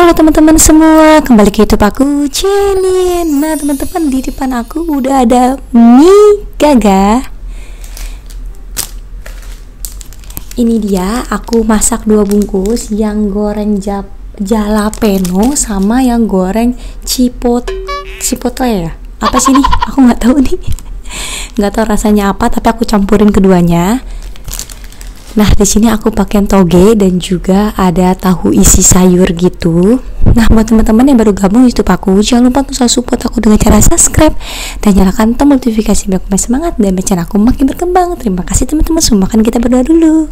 Halo teman-teman semua, kembali ke YouTube aku, Celin. Nah teman-teman, di depan aku udah ada mie gaga. Ini dia, aku masak 2 bungkus, yang goreng jalapeno sama yang goreng chipotle ya. Apa sih nih? Aku nggak tahu nih. Nggak tahu rasanya apa, tapi aku campurin keduanya. Nah, di sini aku pakai toge dan juga ada tahu isi sayur gitu. Nah, buat teman-teman yang baru gabung di YouTube aku, jangan lupa untuk selalu support aku dengan cara subscribe dan nyalakan tombol notifikasi biar aku semangat dan channel aku makin berkembang. Terima kasih teman-teman semua. Kan kita berdoa dulu.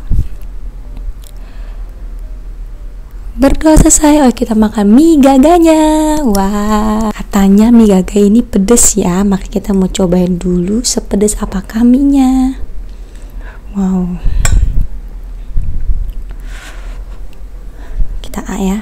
Berdoa selesai, kita makan mie gaganya. Wah, katanya mie gaga ini pedes ya, maka kita mau cobain dulu sepedes apakah mie-nya. Wow. Kita A ya.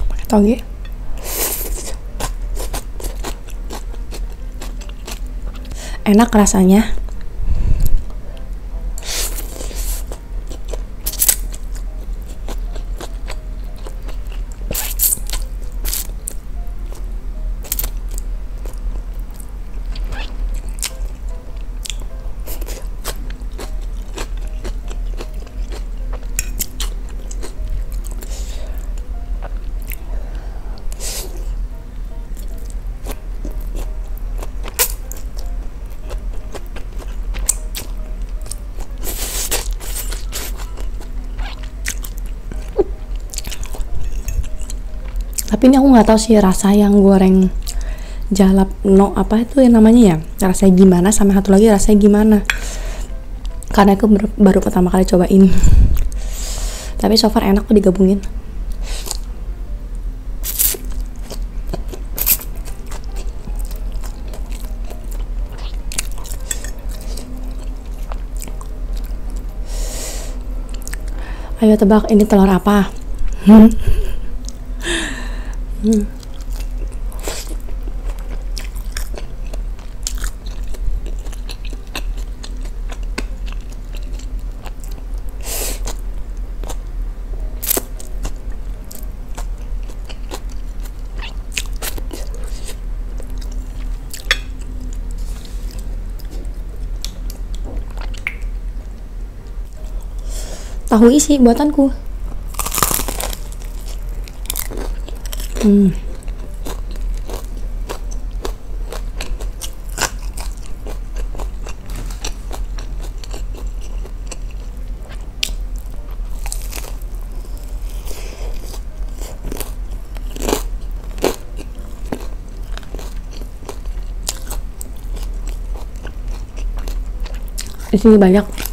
Pakai toge. Enak rasanya. Tapi ini aku nggak tahu sih rasa yang goreng jalapeno apa itu yang namanya ya, rasanya gimana, sama satu lagi rasanya gimana, karena aku baru pertama kali cobain. Tapi so far enak kok digabungin. Ayo tebak ini telur apa? Tahu isi buatanku. Di sini banyak.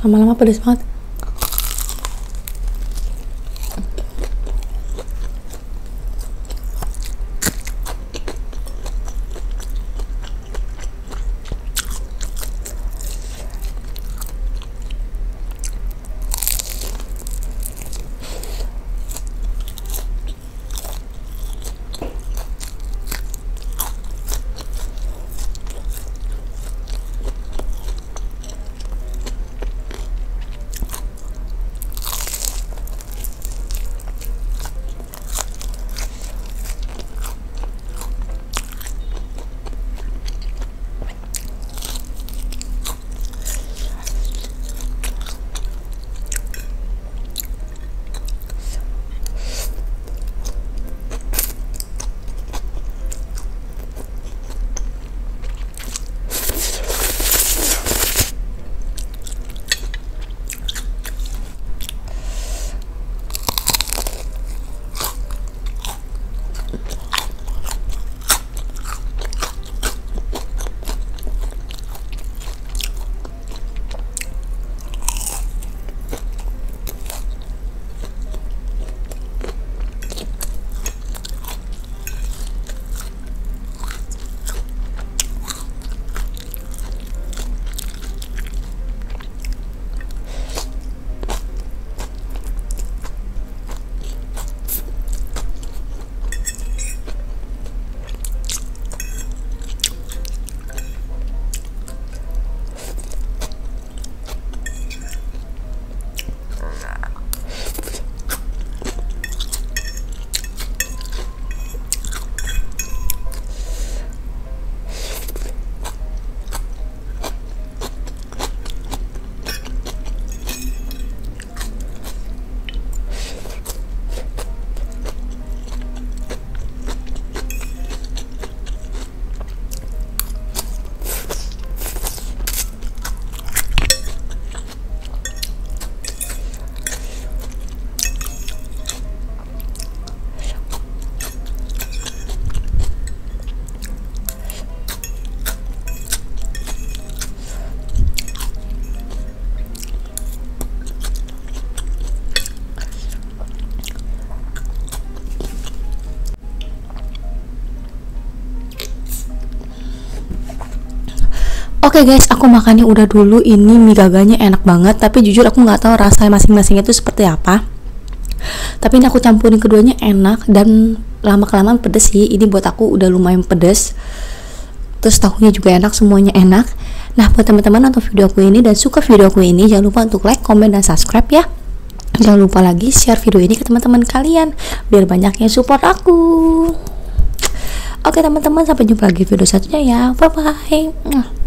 lama-lama pedes banget. Oke guys, aku makannya udah dulu. Ini mie gaganya enak banget, tapi jujur aku nggak tahu rasa masing-masing itu seperti apa. Tapi ini aku campurin keduanya enak dan lama kelamaan pedes sih. Ini buat aku udah lumayan pedes. Terus tahunya juga enak, semuanya enak. Nah, buat teman-teman nonton video aku ini dan suka video aku ini, jangan lupa untuk like, komen, dan subscribe ya. Jangan lupa lagi share video ini ke teman-teman kalian biar banyak yang support aku. Oke teman-teman, sampai jumpa lagi video selanjutnya ya. Bye bye.